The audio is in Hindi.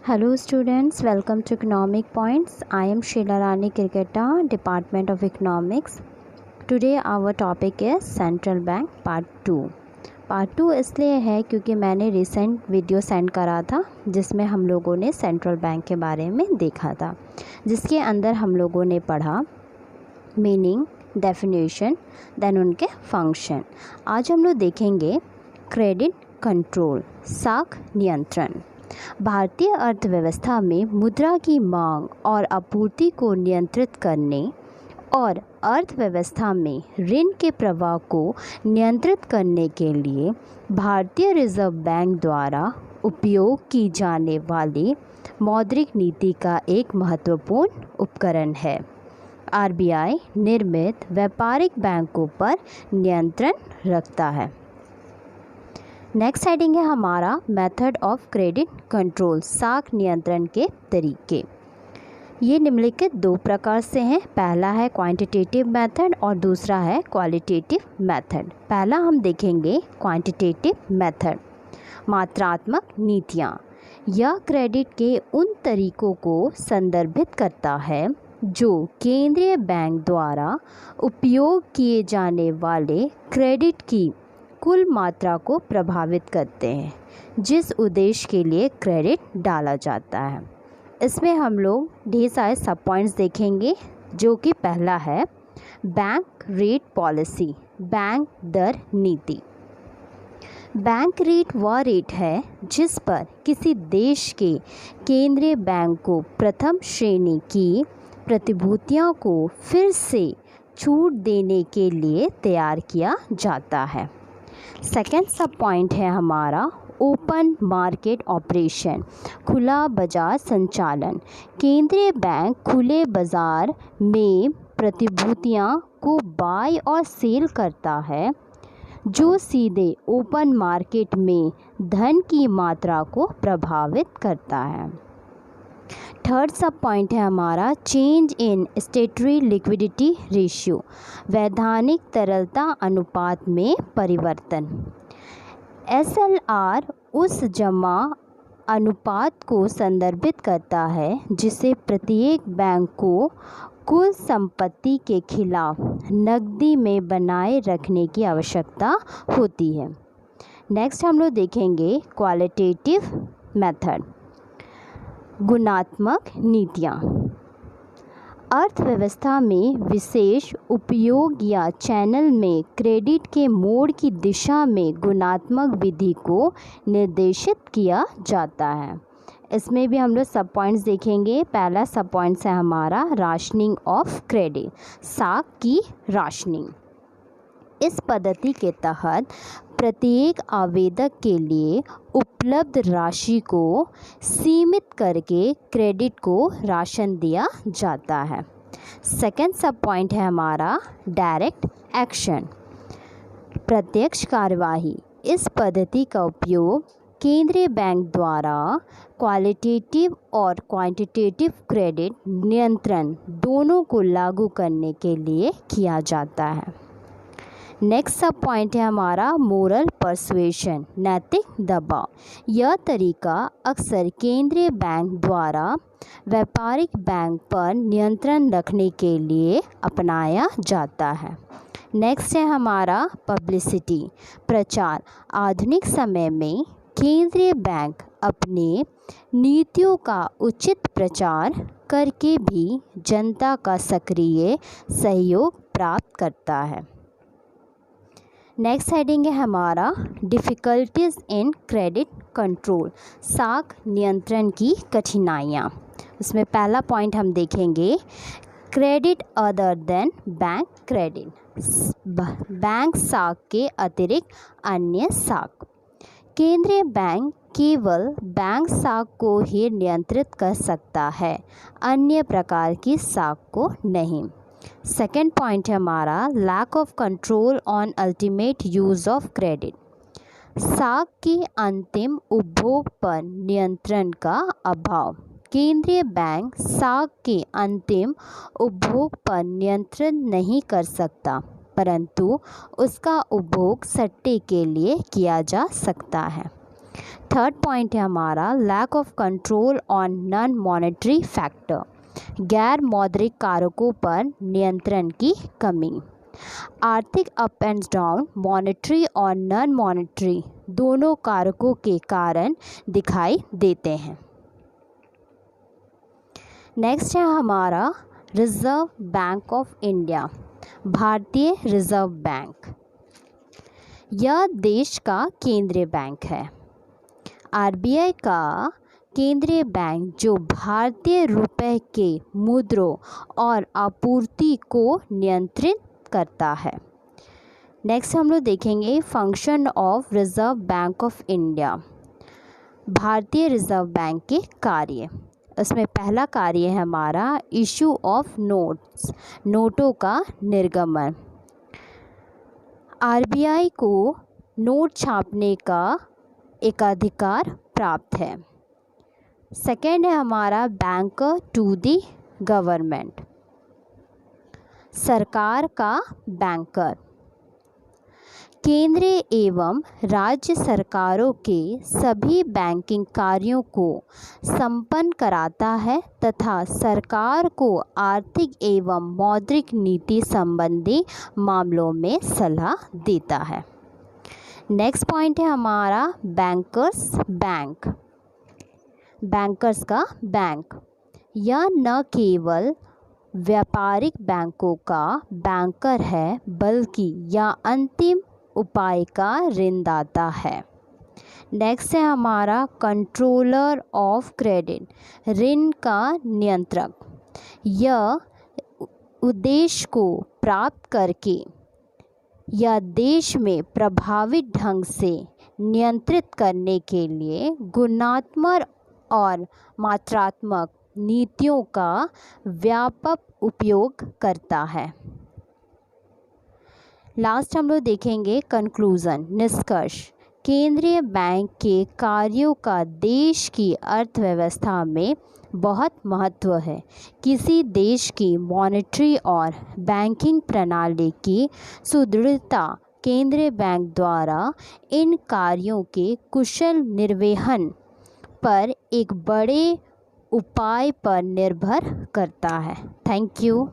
Hello students, welcome to Economic Points. I am Sheila Rani Kirketa, Department of Economics. Today our topic is Central Bank Part 2. Part 2 इसलिए है क्योंकि मैंने रिसेंट वीडियो सेंड करा था जिसमें हम लोगों ने सेंट्रल बैंक के बारे में देखा था, जिसके अंदर हम लोगों ने पढ़ा मीनिंग, डेफिनेशन, देन उनके फंक्शन। आज हम लोग देखेंगे क्रेडिट कंट्रोल, साख नियंत्रण। भारतीय अर्थव्यवस्था में मुद्रा की मांग और आपूर्ति को नियंत्रित करने और अर्थव्यवस्था में ऋण के प्रवाह को नियंत्रित करने के लिए भारतीय रिजर्व बैंक द्वारा उपयोग की जाने वाली मौद्रिक नीति का एक महत्वपूर्ण उपकरण है। आरबीआई निर्मित व्यापारिक बैंकों पर नियंत्रण रखता है। नेक्स्ट हेडिंग है हमारा मेथड ऑफ क्रेडिट कंट्रोल, साख नियंत्रण के तरीके। ये निम्नलिखित दो प्रकार से हैं। पहला है क्वांटिटेटिव मेथड और दूसरा है क्वालिटेटिव मेथड। पहला हम देखेंगे क्वांटिटेटिव मेथड, मात्रात्मक नीतियाँ। यह क्रेडिट के उन तरीकों को संदर्भित करता है जो केंद्रीय बैंक द्वारा उपयोग किए जाने वाले क्रेडिट की कुल मात्रा को प्रभावित करते हैं, जिस उद्देश्य के लिए क्रेडिट डाला जाता है। इसमें हम लोग ढेर सारे सब पॉइंट्स देखेंगे, जो कि पहला है बैंक रेट पॉलिसी, बैंक दर नीति। बैंक रेट वह रेट है जिस पर किसी देश के केंद्रीय बैंक को प्रथम श्रेणी की प्रतिभूतियों को फिर से छूट देने के लिए तैयार किया जाता है। सेकेंड सब पॉइंट है हमारा ओपन मार्केट ऑपरेशन, खुला बाजार संचालन। केंद्रीय बैंक खुले बाजार में प्रतिभूतियां को बाय और सेल करता है, जो सीधे ओपन मार्केट में धन की मात्रा को प्रभावित करता है। थर्ड सब पॉइंट है हमारा चेंज इन स्टेटरी लिक्विडिटी रेशियो, वैधानिक तरलता अनुपात में परिवर्तन। SLR उस जमा अनुपात को संदर्भित करता है जिसे प्रत्येक बैंक को कुल संपत्ति के खिलाफ नकदी में बनाए रखने की आवश्यकता होती है। नेक्स्ट हम लोग देखेंगे क्वालिटेटिव मेथड, गुणात्मक नीतियाँ। अर्थव्यवस्था में विशेष उपयोग या चैनल में क्रेडिट के मोड़ की दिशा में गुणात्मक विधि को निर्देशित किया जाता है। इसमें भी हम लोग सब पॉइंट्स देखेंगे। पहला सब पॉइंट्स है हमारा राशनिंग ऑफ क्रेडिट, साख की राशनिंग। इस पद्धति के तहत प्रत्येक आवेदक के लिए उपलब्ध राशि को सीमित करके क्रेडिट को राशन दिया जाता है। सेकेंड सब पॉइंट है हमारा डायरेक्ट एक्शन, प्रत्यक्ष कार्यवाही। इस पद्धति का उपयोग केंद्रीय बैंक द्वारा क्वालिटेटिव और क्वांटिटेटिव क्रेडिट नियंत्रण दोनों को लागू करने के लिए किया जाता है। नेक्स्ट सब पॉइंट है हमारा मोरल परसुएशन, नैतिक दबाव। यह तरीका अक्सर केंद्रीय बैंक द्वारा व्यापारिक बैंक पर नियंत्रण रखने के लिए अपनाया जाता है। नेक्स्ट है हमारा पब्लिसिटी, प्रचार। आधुनिक समय में केंद्रीय बैंक अपने नीतियों का उचित प्रचार करके भी जनता का सक्रिय सहयोग प्राप्त करता है। नेक्स्ट हेडिंग है हमारा डिफ़िकल्टीज़ इन क्रेडिट कंट्रोल, साख नियंत्रण की कठिनाइयाँ। उसमें पहला पॉइंट हम देखेंगे credit other than bank credit, bank साख के अतिरिक्त अन्य साख। केंद्रीय बैंक केवल बैंक साख को ही नियंत्रित कर सकता है, अन्य प्रकार की साख को नहीं। सेकेंड पॉइंट है हमारा lack of control on ultimate use of credit, साख के अंतिम उपभोग पर नियंत्रण का अभाव। केंद्रीय बैंक साख के अंतिम उपभोग पर नियंत्रण नहीं कर सकता, परंतु उसका उपभोग सट्टे के लिए किया जा सकता है। थर्ड पॉइंट है हमारा lack of control on non monetary factor, गैर मौद्रिक कारकों पर नियंत्रण की कमी। आर्थिक अप एंड डाउन मॉनेटरी और नॉन मॉनेटरी दोनों कारकों के कारण दिखाई देते हैं। नेक्स्ट है हमारा रिजर्व बैंक ऑफ इंडिया, भारतीय रिजर्व बैंक। यह देश का केंद्रीय बैंक है। आरबीआई का केंद्रीय बैंक जो भारतीय रुपये के मुद्रों और आपूर्ति को नियंत्रित करता है। नेक्स्ट हम लोग देखेंगे function of reserve bank of India, भारतीय रिजर्व बैंक के कार्य। उसमें पहला कार्य है हमारा इशू ऑफ नोट्स, नोटों का निर्गमन। आरबीआई को नोट छापने का एकाधिकार प्राप्त है। सेकेंड है हमारा बैंकर टू दी गवर्नमेंट, सरकार का बैंकर। केंद्रीय एवं राज्य सरकारों के सभी बैंकिंग कार्यों को संपन्न कराता है तथा सरकार को आर्थिक एवं मौद्रिक नीति संबंधी मामलों में सलाह देता है। नेक्स्ट पॉइंट है हमारा बैंकर्स बैंक, बैंकर्स का बैंक। यह न केवल व्यापारिक बैंकों का बैंकर है बल्कि यह अंतिम उपाय का ऋणदाता है। नेक्स्ट है हमारा कंट्रोलर ऑफ क्रेडिट, ऋण का नियंत्रक। यह उद्देश्य को प्राप्त करके यह देश में प्रभावी ढंग से नियंत्रित करने के लिए गुणात्मक और मात्रात्मक नीतियों का व्यापक उपयोग करता है। लास्ट हम लोग देखेंगे कंक्लूज़न, निष्कर्ष। केंद्रीय बैंक के कार्यों का देश की अर्थव्यवस्था में बहुत महत्व है। किसी देश की मॉनेटरी और बैंकिंग प्रणाली की सुदृढ़ता केंद्रीय बैंक द्वारा इन कार्यों के कुशल निर्वहन पर एक बड़े उपाय पर निर्भर करता है। Thank you.